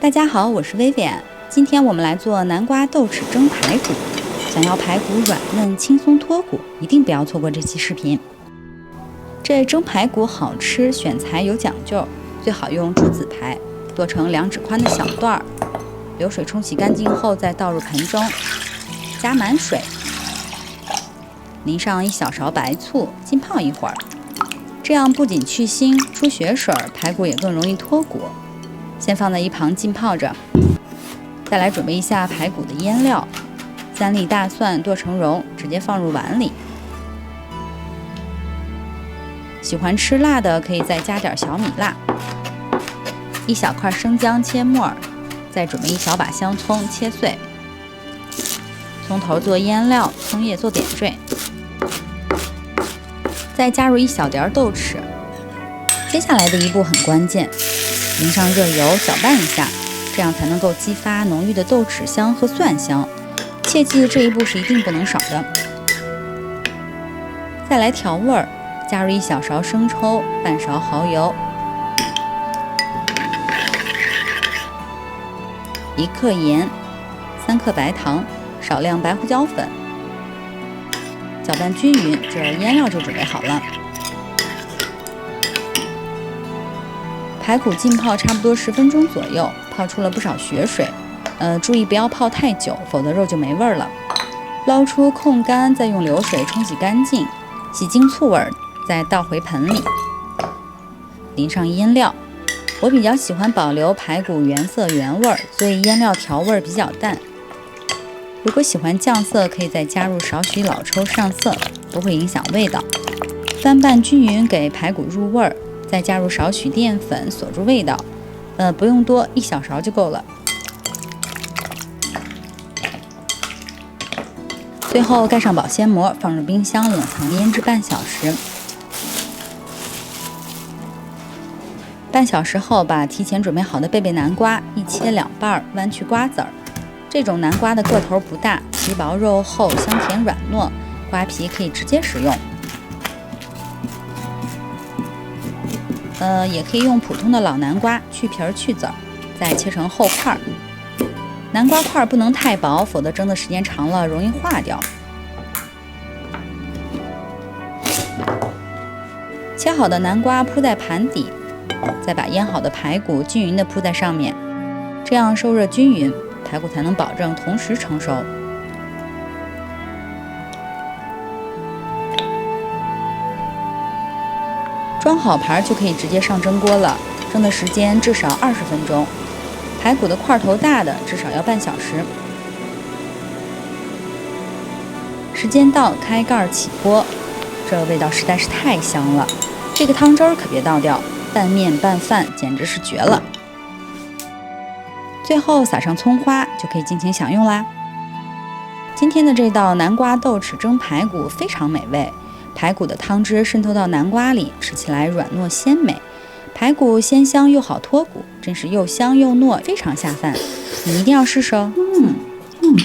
大家好，我是薇薇安。今天我们来做南瓜豆豉蒸排骨。想要排骨软嫩、轻松脱骨，一定不要错过这期视频。这蒸排骨好吃，选材有讲究，最好用猪子排，剁成2指宽的小段儿，流水冲洗干净后再倒入盆中，加满水，淋上1小勺白醋，浸泡一会儿。这样不仅去腥、出血水，排骨也更容易脱骨。先放在一旁浸泡着。再来准备一下排骨的腌料，3粒大蒜剁成蓉，直接放入碗里。喜欢吃辣的可以再加点小米辣。1小块生姜切末，再准备1小把香葱切碎。葱头做腌料，葱叶做点缀。再加入1小碟豆豉。接下来的一步很关键，淋上热油搅拌一下，这样才能够激发浓郁的豆豉香和蒜香。切记这一步是一定不能少的。再来调味儿，加入1小勺生抽，半勺蚝油，1克盐，3克白糖，少量白胡椒粉，搅拌均匀，这腌料就准备好了。排骨浸泡差不多10分钟左右，泡出了不少血水，注意不要泡太久，否则肉就没味儿了。捞出控干，再用流水冲洗干净，洗净醋味，再倒回盆里，淋上腌料。我比较喜欢保留排骨原色原味，所以腌料调味比较淡。如果喜欢酱色，可以再加入少许老抽上色，不会影响味道。翻拌均匀，给排骨入味儿。再加入少许淀粉锁住味道，不用多，1小勺就够了。最后盖上保鲜膜，放入冰箱冷藏腌制半小时。半小时后，把提前准备好的贝贝南瓜一切2瓣，剜去瓜子儿。这种南瓜的个头不大，皮薄肉厚，香甜软糯，瓜皮可以直接食用。也可以用普通的老南瓜，去皮儿去籽儿，再切成厚块儿。南瓜块不能太薄，否则蒸的时间长了容易化掉。切好的南瓜铺在盘底，再把腌好的排骨均匀地铺在上面，这样受热均匀，排骨才能保证同时成熟。装好盘就可以直接上蒸锅了，蒸的时间至少20分钟。排骨的块头大的至少要半小时。时间到，开盖起锅，这味道实在是太香了。这个汤汁儿可别倒掉，拌面拌饭简直是绝了。最后撒上葱花，就可以尽情享用啦。今天的这道南瓜豆豉蒸排骨非常美味。排骨的汤汁渗透到南瓜里，吃起来软糯鲜美。排骨鲜香又好脱骨，真是又香又糯，非常下饭。你一定要试试哦。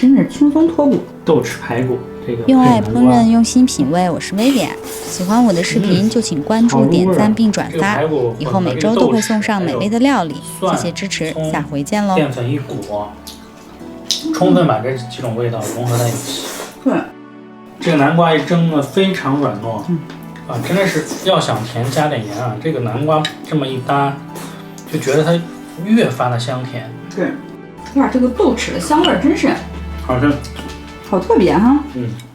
真的轻松脱骨。豆豉排骨，这个用爱烹饪，用心品味。我是薇薇安。喜欢我的视频就请关注、点赞并转发。以后每周都会送上美味的料理，谢谢支持，下回见喽。淀粉一裹，充分把这几种味道融合在一起。对。这个南瓜一蒸的非常软糯，真的是要想甜加点盐啊！这个南瓜这么一搭，就觉得它越发的香甜。对，哇，这个豆豉的香味真是好吃，好特别哈。